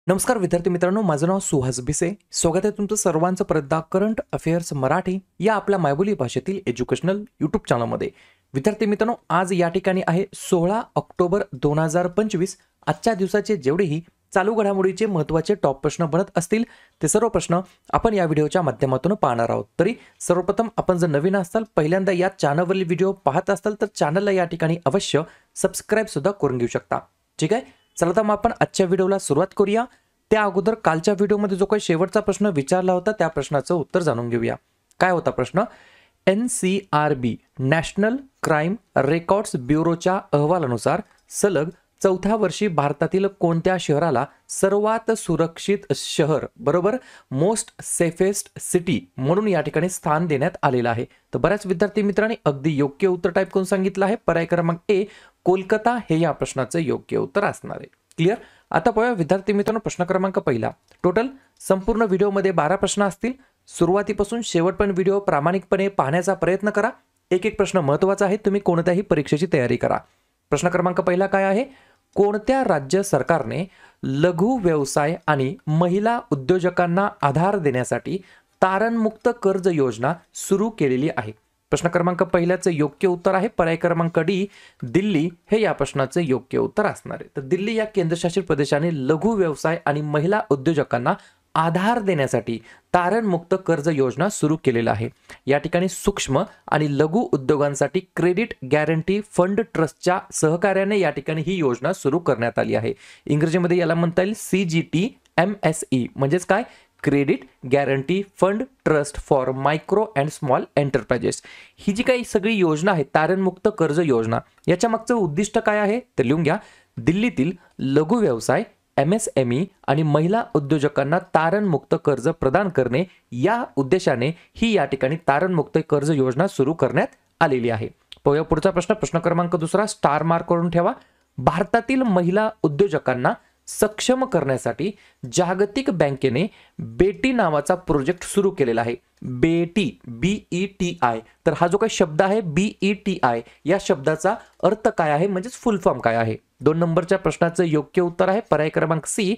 नमस्कार विद्यार्थी मित्रांनो, माझं नाव सुहास भिसे. स्वागत आहे तुमचं सर्वांचं परत करंट अफेअर्स मराठी या आपल्या मायबोली भाषेतील एज्युकेशनल यूट्यूब चॅनलमध्ये. विद्यार्थी मित्रांनो, आज या ठिकाणी आहे 16 ऑक्टोबर 2025. आजच्या दिवसाचे जेवढेही चालू घडामोडीचे महत्त्वाचे टॉप प्रश्न बनत असतील ते सर्व प्रश्न आपण या व्हिडिओच्या माध्यमातून पाहणार आहोत. तरी सर्वप्रथम आपण जर नवीन असाल, पहिल्यांदा या चॅनलवरील व्हिडिओ पाहत असाल तर चॅनलला या ठिकाणी अवश्य सबस्क्राईब सुद्धा करून घेऊ शकता. ठीक आहे, चला तर मग आपण आजच्या व्हिडिओला सुरुवात करूया. त्या अगोदर कालच्या व्हिडिओमध्ये जो काही शेवटचा प्रश्न विचारला होता त्या प्रश्नाचं उत्तर जाणून घेऊया. काय होता प्रश्न? NCRB नॅशनल क्राईम रेकॉर्ड्स ब्युरोच्या अहवालानुसार सलग चौथ्या वर्षी भारतातील कोणत्या शहराला सर्वात सुरक्षित शहर बरोबर मोस्ट सेफेस्ट सिटी म्हणून या ठिकाणी स्थान देण्यात आलेलं आहे? तर बऱ्याच विद्यार्थी मित्रांनी अगदी योग्य उत्तर टाईप करून सांगितलं आहे. पर्याय क्रमांक ए कोलकाता हे या प्रश्नाचं योग्य उत्तर असणार आहे. क्लिअर? आता पाहूया विद्यार्थी मित्रांनो, प्रश्न क्रमांक पहिला. टोटल संपूर्ण व्हिडिओमध्ये 12 प्रश्न असतील. सुरुवातीपासून शेवटपर्यंत व्हिडिओ प्रामाणिकपणे पाहण्याचा प्रयत्न करा. एक एक प्रश्न महत्त्वाचा आहे. तुम्ही कोणत्याही परीक्षेची तयारी करा. प्रश्न क्रमांक पहिला काय आहे? कोणत्या राज्य सरकारने लघु व्यवसाय आणि महिला उद्योजकांना आधार देण्यासाठी तारणमुक्त कर्ज योजना सुरू केलेली आहे? प्रश्न क्रमांक पहिल्याचं योग्य उत्तर आहे पर्याय क्रमांक डी दिल्ली हे या प्रश्नाचं योग्य उत्तर असणार आहे. तर दिल्ली या केंद्रशासित प्रदेशाने लघु व्यवसाय आणि महिला उद्योजकांना आधार देण्यासाठी तारणमुक्त कर्ज योजना सुरू केलेला आहे. या ठिकाणी सूक्ष्म आणि लघु उद्योगांसाठी क्रेडिट गॅरंटी फंड ट्रस्टच्या सहकार्याने या ठिकाणी ही योजना सुरू करण्यात आली आहे. इंग्रजीमध्ये याला म्हणता येईल CGTMSE म्हणजेच काय? Credit guarantee fund trust for micro and small enterprises. ही जी काही सगळी योजना आहे तारणमुक्त कर्ज योजना, याच्या मागचं उद्दिष्ट काय आहे तर लिहून घ्या. दिल्लीतील लघु व्यवसाय MSME आणि महिला उद्योजकांना तारणमुक्त कर्ज प्रदान करणे या उद्देशाने ही या ठिकाणी तारणमुक्त कर्ज योजना सुरू करण्यात आलेली आहे. पाहूया पुढचा प्रश्न. प्रश्न क्रमांक दुसरा स्टार मार्क करून ठेवा. भारतातील महिला उद्योजकांना सक्षम करण्यासाठी जागतिक बँकेने बेटी नावाचा प्रोजेक्ट सुरू केलेला आहे. बेटी BETI. तर हा जो काही शब्द आहे BETI या शब्दाचा अर्थ काय आहे म्हणजेच फुल फॉर्म काय आहे? 2 नंबरच्या प्रश्नाचं योग्य उत्तर आहे पर्याय क्रमांक C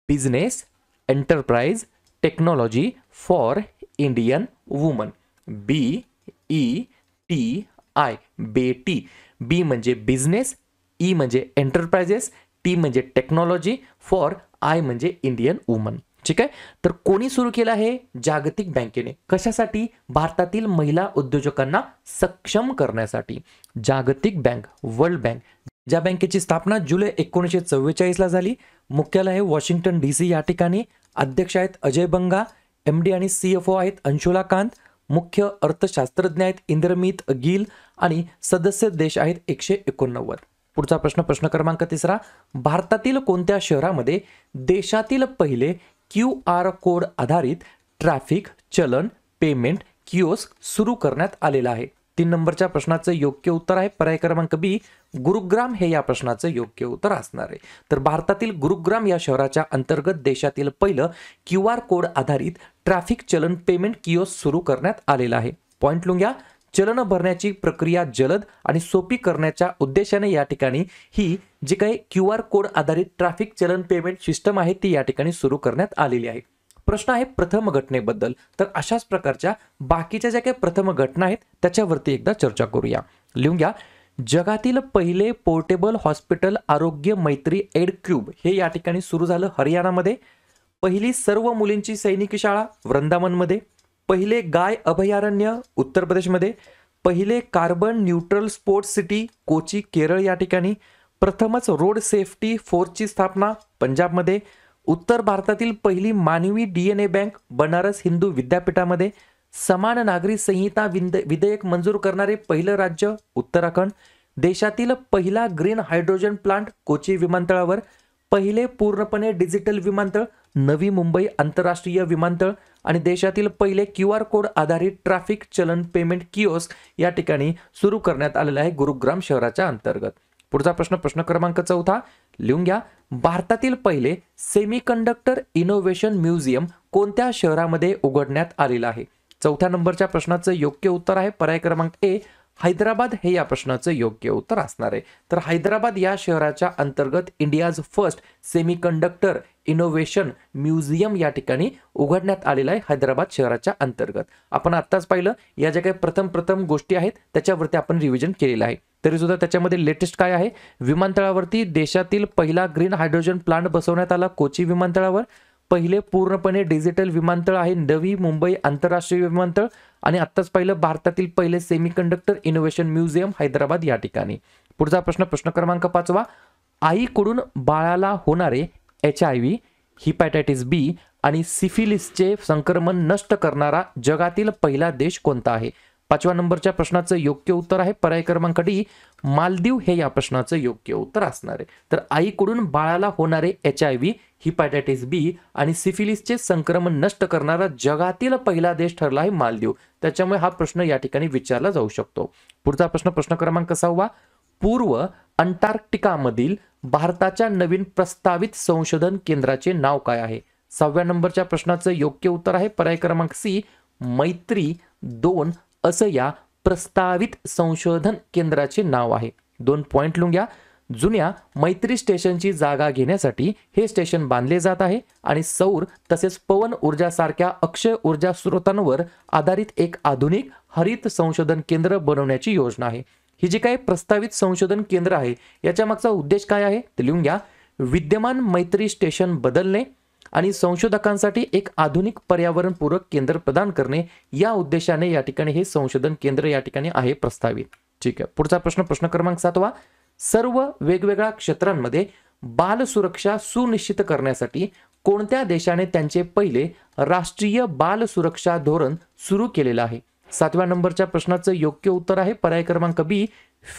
business enterprise technology for Indian woman. BETI Beti. B म्हणजे बिझनेस, ई म्हणजे एंटरप्राइजेस, टी म्हणजे टेक्नॉलॉजी, फॉर आय म्हणजे इंडियन वुमन. ठीक आहे, तर कोणी सुरू केलं आहे? जागतिक बँकेने. कशासाठी? भारतातील महिला उद्योजकांना सक्षम करण्यासाठी. जागतिक बँक, वर्ल्ड बँक, ज्या बँकेची स्थापना जुलै 1944 ला झाली. मुख्यालय आहे वॉशिंग्टन DC या ठिकाणी. अध्यक्ष आहेत अजय बंगा. MD आणि CFO आहेत अंशुला कांत. मुख्य अर्थशास्त्रज्ञ आहेत इंद्रमीत गिल आणि सदस्य देश आहेत 189. पुढचा प्रश्न. प्रश्न क्रमांक तिसरा. भारतातील कोणत्या शहरामध्ये देशातील पहिले QR कोड आधारित ट्रॅफिक चलन पेमेंट किओस्क सुरू करण्यात आलेला आहे? 3 नंबरच्या प्रश्नाचं योग्य उत्तर आहे पर्याय क्रमांक बी गुरुग्राम हे या प्रश्नाचं योग्य उत्तर असणार आहे. तर भारतातील गुरुग्राम या शहराच्या अंतर्गत देशातील पहिलं QR कोड आधारित ट्रॅफिक चलन पेमेंट किओस्क सुरू करण्यात आलेलं आहे. पॉइंट लिहून घ्या. चलन भरण्याची प्रक्रिया जलद आणि सोपी करण्याच्या उद्देशाने या ठिकाणी ही जी काही QR कोड आधारित ट्रॅफिक चलन पेमेंट सिस्टम आहे ती या ठिकाणी सुरू करण्यात आलेली आहे. प्रश्न आहे प्रथम घटनेबद्दल. तर अशाच प्रकारच्या बाकीच्या ज्या काही प्रथम घटना आहेत त्याच्यावरती एकदा चर्चा करूया. लिहून घ्या. जगातील पहिले पोर्टेबल हॉस्पिटल आरोग्य मैत्री एड क्यूब हे या ठिकाणी सुरू झालं हरियाणामध्ये. पहिली सर्व मुलींची सैनिकी शाळा वृंदावनमध्ये. पहिले गाय अभयारण्य उत्तर प्रदेशमध्ये. पहिले carbon neutral sports city Kochi Kerala या ठिकाणी. प्रथमच रोड सेफ्टी फोर्सची स्थापना पंजाबमध्ये. उत्तर भारतातील पहिली मानवी DNA बँक बनारस हिंदू विद्यापीठामध्ये. समान नागरी संहिता विधेयक मंजूर करणारे पहिलं राज्य उत्तराखंड. देशातील पहिला ग्रीन हायड्रोजन प्लांट कोची विमानतळावर. पहिले पूर्णपणे डिजिटल विमानतळ नवी मुंबई आंतरराष्ट्रीय विमानतळ. आणि देशातील पहिले QR कोड आधारित ट्रॅफिक चलन पेमेंट किओस्क या ठिकाणी सुरू करण्यात आलेलं आहे गुरुग्राम शहराच्या अंतर्गत. पुढचा प्रश्न. प्रश्न क्रमांक चौथा. लिहून घ्या. भारतातील पहिले सेमीकंडक्टर इनोव्हेशन म्युझियम कोणत्या शहरामध्ये उघडण्यात आलेलं आहे? 4थ्या नंबरच्या प्रश्नाचं योग्य उत्तर आहे पर्याय क्रमांक ए हैदराबाद हे या प्रश्नाचं योग्य उत्तर असणार आहे. तर हैदराबाद या शहराच्या अंतर्गत India's first semiconductor innovation museum या ठिकाणी उघडण्यात आलेलं आहे हैदराबाद शहराच्या अंतर्गत. आपण आत्ताच पाहिलं या ज्या काही प्रथम गोष्टी आहेत त्याच्यावरती आपण रिव्हिजन केलेलं आहे. तरी सुद्धा त्याच्यामध्ये लेटेस्ट काय आहे, विमानतळावरती देशातील पहिला ग्रीन हायड्रोजन प्लांट बसवण्यात आला कोची विमानतळावर. पहिले पूर्णपणे डिजिटल विमानतळ आहे नवी मुंबई आंतरराष्ट्रीय विमानतळ. आणि आत्ताच पाहिलं भारतातील पहिले सेमीकंडक्टर इनोव्हेशन म्युझियम हैदराबाद या ठिकाणी. पुढचा प्रश्न क्रमांक 5, आईकडून बाळाला होणारे HIV, हिपॅटायटिस B आणि सिफिलिसचे संक्रमण नष्ट करणारा जगातील पहिला देश कोणता आहे? 5व्या नंबरच्या प्रश्नाचं योग्य उत्तर आहे पर्याय क्रमांक D, मालदीव हे या प्रश्नाचं योग्य उत्तर असणार आहे. तर आईकडून बाळाला होणारे HIV, हिपॅटायटिस B आणि सिफिलिसचे संक्रमण नष्ट करणारा जगातील पहिला देश ठरला आहे मालदीव. त्याच्यामुळे हा प्रश्न या ठिकाणी विचारला जाऊ शकतो. पुढचा प्रश्न क्रमांक 6, पूर्व अंटार्क्टिकामधील भारताच्या नवीन प्रस्तावित संशोधन केंद्राचे नाव काय आहे? 6व्या नंबरच्या प्रश्नाचं योग्य उत्तर आहे पर्याय क्रमांक C, मैत्री 2 असं या प्रस्तावित संशोधन केंद्राचे नाव आहे. 2 पॉइंट लिहून घ्या. जुन्या मैत्री स्टेशनची जागा घेण्यासाठी हे स्टेशन बांधले जात आहे आणि सौर तसेच पवन ऊर्जासारख्या अक्षय ऊर्जा स्रोतांवर आधारित एक आधुनिक हरित संशोधन केंद्र बनवण्याची योजना आहे. ही जी काही प्रस्तावित संशोधन केंद्र आहे याच्या मागचा उद्देश काय आहे ते लिहून घ्या. विद्यमान मैत्री स्टेशन बदलणे आणि संशोधकांसाठी एक आधुनिक पर्यावरणपूरक केंद्र प्रदान करणे या उद्देशाने या ठिकाणी हे संशोधन केंद्र या ठिकाणी आहे प्रस्तावित. ठीक आहे. पुढचा प्रश्न क्रमांक 7, सर्व वेगवेगळ्या क्षेत्रांमध्ये बाल सुरक्षा सुनिश्चित करण्यासाठी कोणत्या देशाने त्यांचे पहिले राष्ट्रीय बाल सुरक्षा धोरण सुरू केलेलं आहे? 7व्या नंबरच्या प्रश्नाचं योग्य उत्तर आहे पर्याय क्रमांक B,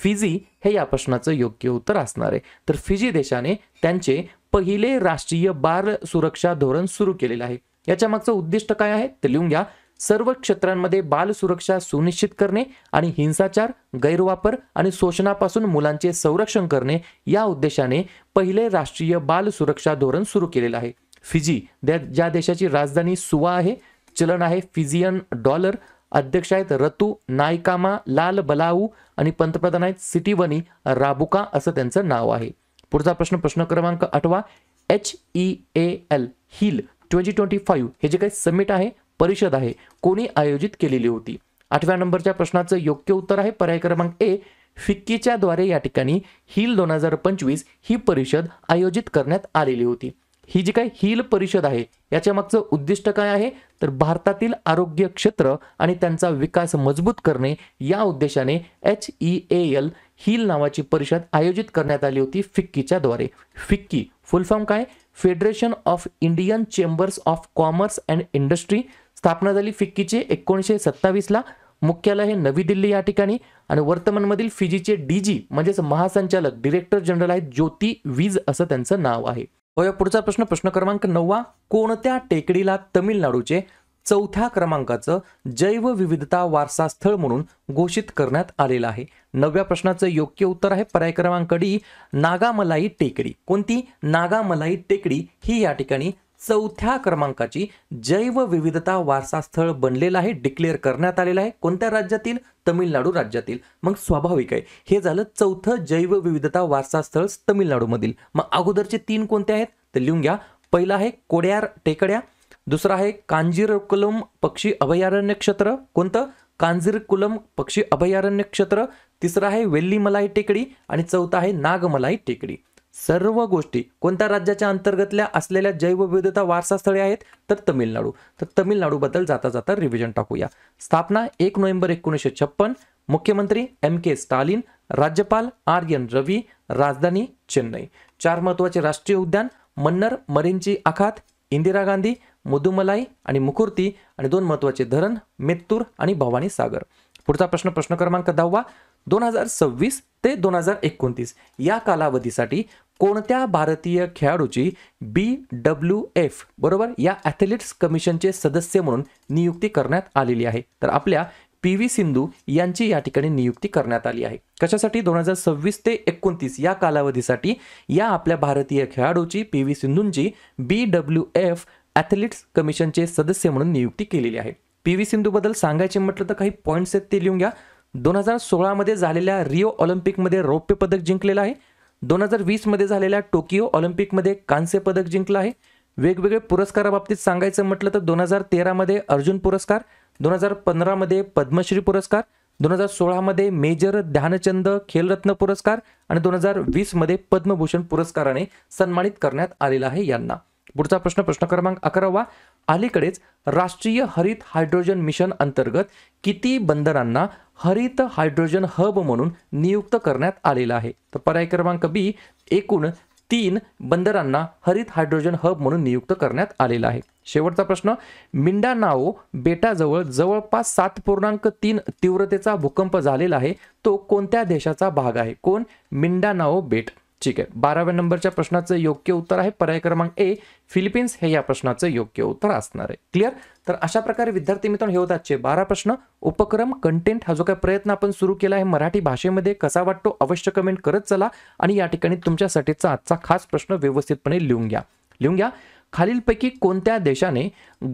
फिजी हे या प्रश्नाचं योग्य उत्तर असणार आहे. तर फिजी देशाने त्यांचे पहिले राष्ट्रीय बाल सुरक्षा धोरण सुरू केलेलं आहे. याच्या मागचं उद्दिष्ट काय आहे ते लिहून घ्या. सर्व क्षेत्रांमध्ये बाल सुरक्षा सुनिश्चित करणे आणि हिंसाचार, गैरवापर आणि शोषणापासून मुलांचे संरक्षण करणे या उद्देशाने पहिले राष्ट्रीय बाल सुरक्षा धोरण सुरू केलेलं आहे. फिजी ज्या देशाची राजधानी सुवा आहे, चलन आहे फिजियन डॉलर, अध्यक्ष आहेत ऋतू नायकामा लाल बलाऊ आणि पंतप्रधान आहेत सिटीवनी राबुका असं त्यांचं नाव आहे. पुढचा प्रश्न क्रमांक 8, HEAL हिल 2025 हे जे काही समिट आहे परिषद आहे कोणी आयोजित केलेली होती? 8व्या नंबरच्या प्रश्नाचं योग्य उत्तर आहे पर्याय क्रमांक A, फिक्कीच्या द्वारे या ठिकाणी हिल 2025 ही परिषद आयोजित करण्यात आलेली होती. ही जी काही हिल परिषद आहे याच्या मागचं उद्दिष्ट काय आहे तर भारतातील आरोग्य क्षेत्र आणि त्यांचा विकास मजबूत करणे या उद्देशाने HEAL हिल नावाची परिषद आयोजित करण्यात आली होती फिक्कीच्या द्वारे. फिक्की फुल फॉर्म काय? Federation of Indian chambers of commerce and industry. स्थापना झाली फिक्कीचे 1927 ला. मुख्यालय हे नवी दिल्ली या ठिकाणी आणि वर्तमानमधील फिजीचे DG म्हणजेच महासंचालक डायरेक्टर जनरल आहेत ज्योती वीज असं त्यांचं नाव आहे. पुढचा प्रश्न क्रमांक 9, कोणत्या टेकडीला तमिळनाडूचे 4थ्या क्रमांकाचं जैवविविधता वारसा स्थळ म्हणून घोषित करण्यात आलेलं आहे? 9व्या प्रश्नाचं योग्य उत्तर आहे पर्याय क्रमांक D, नागामलाई टेकडी. कोणती? नागामलाई टेकडी ही या ठिकाणी 4थ्या क्रमांकाची जैवविविधता वारसा स्थळ बनलेलं आहे, डिक्लेअर करण्यात आलेलं आहे. कोणत्या राज्यातील? तमिळनाडू राज्यातील. मग स्वाभाविक आहे हे झालं 4थं जैवविविधता वारसा स्थळ तमिळनाडूमधील. मग अगोदरचे 3 कोणते आहेत ते लिहून घ्या. पहिला आहे कोड्यार टेकड्या, दुसरा आहे कांजीरकुलम पक्षी अभयारण्य क्षेत्र. कोणतं? कांजीरकुलम पक्षी अभयारण्य क्षेत्र. तिसरा आहे वेल्लीमलाई टेकडी आणि चौथा आहे नागमलाई टेकडी. सर्व गोष्टी कोणत्या राज्याच्या अंतर्गतल्या असलेल्या जैवविविधता वारसा स्थळे आहेत तर तमिळनाडू. तर तमिळनाडू बद्दल जाता जाता रिव्हिजन टाकूया. स्थापना 1 नोव्हेंबर 1956. मुख्यमंत्री MK स्टालिन, राज्यपाल RN रवी, राजधानी चेन्नई. 4 महत्वाचे राष्ट्रीय उद्यान मन्नर, मरीनची आखात, इंदिरा गांधी, मुदुमलाई आणि मुकुर्ती आणि 2 महत्वाचे धरण मेत्तूर आणि भवानी सागर. पुढचा प्रश्न क्रमांक 10, 2026 ते 2029 या कालावधीसाठी कोणत्या भारतीय खेळाडूची BWF बरोबर या ॲथलीट्स कमिशनचे सदस्य म्हणून नियुक्ती करण्यात आलेली आहे? तर आपल्या PV सिंधू यांची या ठिकाणी नियुक्ती करण्यात आली आहे. कशासाठी? 2026 ते 29 या कालावधीसाठी या आपल्या भारतीय खेळाडूची PV सिंधूंची BWF ॲथलीट्स कमिशनचे सदस्य म्हणून नियुक्ती केलेली आहे. PV सिंधू बद्दल सांगायचे म्हटलं तर काही पॉइंट्स आहेत ते लिहून घ्या. 2016 मध्ये झालेल्या रिओ ऑलिम्पिकमध्ये रौप्य पदक जिंकलेलं आहे. 2020 मध्ये झालेल्या टोकियो ऑलिम्पिकमध्ये कांस्य पदक जिंकलं आहे. वेगवेगळे पुरस्काराबाबतीत सांगायचं म्हटलं तर 2013 मध्ये अर्जुन पुरस्कार, 2015 मध्ये पद्मश्री पुरस्कार, 2016 मध्ये मेजर ध्यानचंद खेलरत्न पुरस्कार आणि 2020 मध्ये पद्मभूषण पुरस्काराने सन्मानित करण्यात आलेला आहे यांना. पुढचा प्रश्न, प्रश्न क्रमांक 11वा. अलीकडेच राष्ट्रीय हरित हायड्रोजन मिशन अंतर्गत किती बंदरांना हरित हायड्रोजन हब म्हणून नियुक्त करण्यात आलेला आहे? तर पर्याय क्रमांक बी, एकूण 3 बंदरांना हरित हायड्रोजन हब म्हणून नियुक्त करण्यात आलेला आहे. शेवटचा प्रश्न, मिंडानाओ बेटाजवळ जवळपास 7.3 तीव्रतेचा भूकंप झालेला आहे. तो कोणत्या देशाचा भाग आहे? कोण? मिंडानाओ बेट. ठीक आहे. 12व्या नंबरच्या प्रश्नाचं योग्य उत्तर आहे पर्याय क्रमांक ए, फिलिपिन्स हे या प्रश्नाचं योग्य उत्तर असणार आहे. क्लिअर? तर अशा प्रकारे विद्यार्थी मित्रांनो हे होत आजचे 12 प्रश्न. उपक्रम कंटेंट हा जो काही प्रयत्न आपण सुरू केला आहे मराठी भाषेमध्ये कसा वाटतो अवश्य कमेंट करत चला आणि या ठिकाणी तुमच्यासाठीचा आजचा खास प्रश्न व्यवस्थितपणे लिहून घ्या. खालीलपैकी कोणत्या देशाने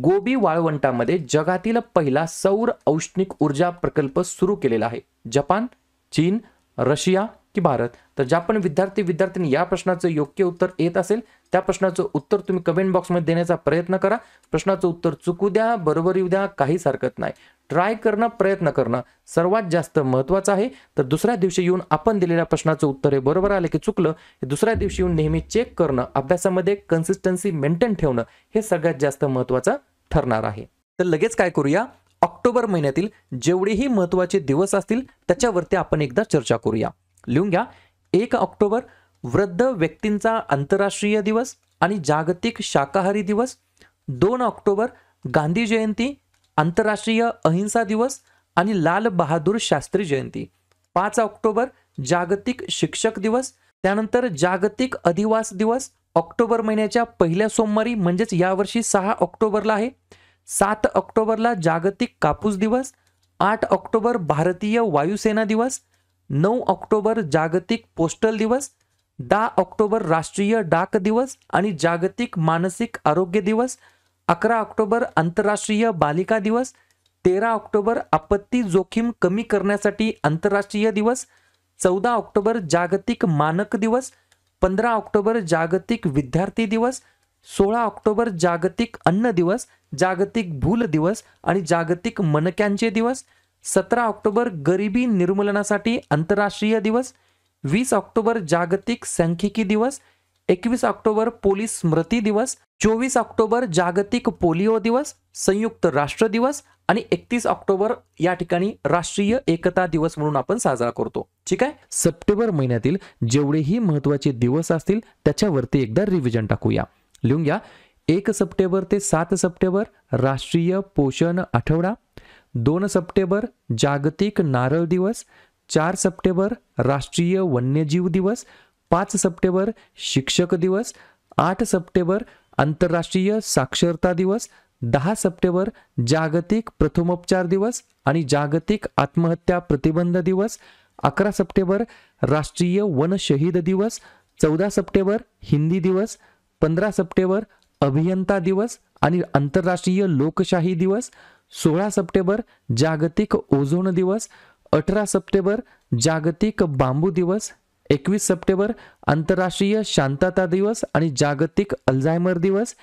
गोबी वाळवंटामध्ये जगातील पहिला सौर औष्णिक ऊर्जा प्रकल्प सुरू केलेला आहे? जपान, चीन, रशिया की भारत? तर ज्या पण विद्यार्थ्यांनी या प्रश्नाचं योग्य उत्तर येत असेल त्या प्रश्नाचं उत्तर तुम्ही कमेंट बॉक्समध्ये देण्याचा प्रयत्न करा. प्रश्नाचं उत्तर चुकू द्या, बरोबर येऊ द्या, काहीच हरकत नाही. ट्राय करणं, प्रयत्न करणं सर्वात जास्त महत्त्वाचं आहे. तर दुसऱ्या दिवशी येऊन आपण दिलेल्या प्रश्नाचं उत्तर हे बरोबर आलं की चुकलं हे दुसऱ्या दिवशी येऊन नेहमी चेक करणं, अभ्यासामध्ये कन्सिस्टन्सी मेंटेन ठेवणं हे सगळ्यात जास्त महत्त्वाचं ठरणार आहे. तर लगेच काय करूया, ऑक्टोबर महिन्यातील जेवढेही महत्त्वाचे दिवस असतील त्याच्यावरती आपण एकदा चर्चा करूया. लिहून घ्या. 1 ऑक्टोबर वृद्ध व्यक्तींचा आंतरराष्ट्रीय दिवस आणि जागतिक शाकाहारी दिवस. 2 ऑक्टोबर गांधी जयंती, आंतरराष्ट्रीय अहिंसा दिवस आणि लाल बहादूर शास्त्री जयंती. 5 ऑक्टोबर जागतिक शिक्षक दिवस. त्यानंतर जागतिक अधिवास दिवस ऑक्टोबर महिन्याच्या पहिल्या सोमवारी म्हणजेच यावर्षी 6 ऑक्टोबरला आहे. 7 ऑक्टोबरला जागतिक कापूस दिवस. 8 ऑक्टोबर भारतीय वायुसेना दिवस. 9 ऑक्टोबर जागतिक पोस्टल दिवस. 10 ऑक्टोबर राष्ट्रीय डाक दिवस आणि जागतिक मानसिक आरोग्य दिवस. 11 ऑक्टोबर आंतरराष्ट्रीय बालिका दिवस. 13 ऑक्टोबर आपत्ती जोखीम कमी करण्यासाठी आंतरराष्ट्रीय दिवस. 14 ऑक्टोबर जागतिक मानक दिवस. 15 ऑक्टोबर जागतिक विद्यार्थी दिवस. 16 ऑक्टोबर जागतिक अन्न दिवस, जागतिक भूल दिवस आणि जागतिक मणक्यांचे दिवस. 17 ऑक्टोबर गरिबी निर्मूलनासाठी आंतरराष्ट्रीय दिवस. 20 ऑक्टोबर जागतिक सांख्यिकी दिवस. 21 ऑक्टोबर पोलीस स्मृती दिवस. 24 ऑक्टोबर जागतिक पोलिओ दिवस, संयुक्त राष्ट्र दिवस आणि 31 ऑक्टोबर या ठिकाणी राष्ट्रीय एकता दिवस म्हणून आपण साजरा करतो. ठीक आहे. सप्टेंबर महिन्यातील जेवढेही महत्त्वाचे दिवस असतील त्याच्यावरती एकदा रिव्हिजन टाकूया. लिहून घ्या. 1 सप्टेंबर ते 7 सप्टेंबर राष्ट्रीय पोषण आठवडा. 2 सप्टेंबर जागतिक नारळ दिवस. 4 सप्टेंबर राष्ट्रीय वन्यजीव दिवस. 5 सप्टेंबर शिक्षक दिवस. 8 सप्टेंबर आंतरराष्ट्रीय साक्षरता दिवस. 10 सप्टेंबर जागतिक प्रथमोपचार दिवस आणि जागतिक आत्महत्या प्रतिबंध दिवस. 11 सप्टेंबर राष्ट्रीय वन शहीद दिवस. 14 सप्टेंबर हिंदी दिवस. 15 सप्टेंबर अभियंता दिवस आणि आंतरराष्ट्रीय लोकशाही दिवस. 16 सप्टेंबर जागतिक ओझोन दिवस. 18 सप्टेंबर जागतिक बांबू दिवस. 21 सप्टेंबर आंतरराष्ट्रीय शांतता दिवस आणि जागतिक अल्झायमर दिवस.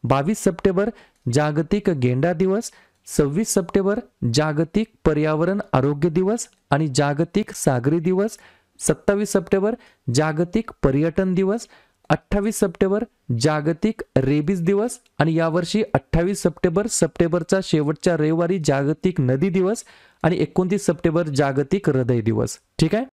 22 सप्टेंबर जागतिक गेंडा दिवस. 26 सप्टेंबर जागतिक पर्यावरण आरोग्य दिवस आणि जागतिक सागरी दिवस. 27 सप्टेंबर जागतिक पर्यटन दिवस. 28 सप्टेंबर जागतिक रेबीज दिवस आणि यावर्षी 28 सप्टेंबर सप्टेंबरचा शेवटच्या रविवारी जागतिक नदी दिवस आणि 29 सप्टेंबर जागतिक हृदय दिवस. ठीक आहे.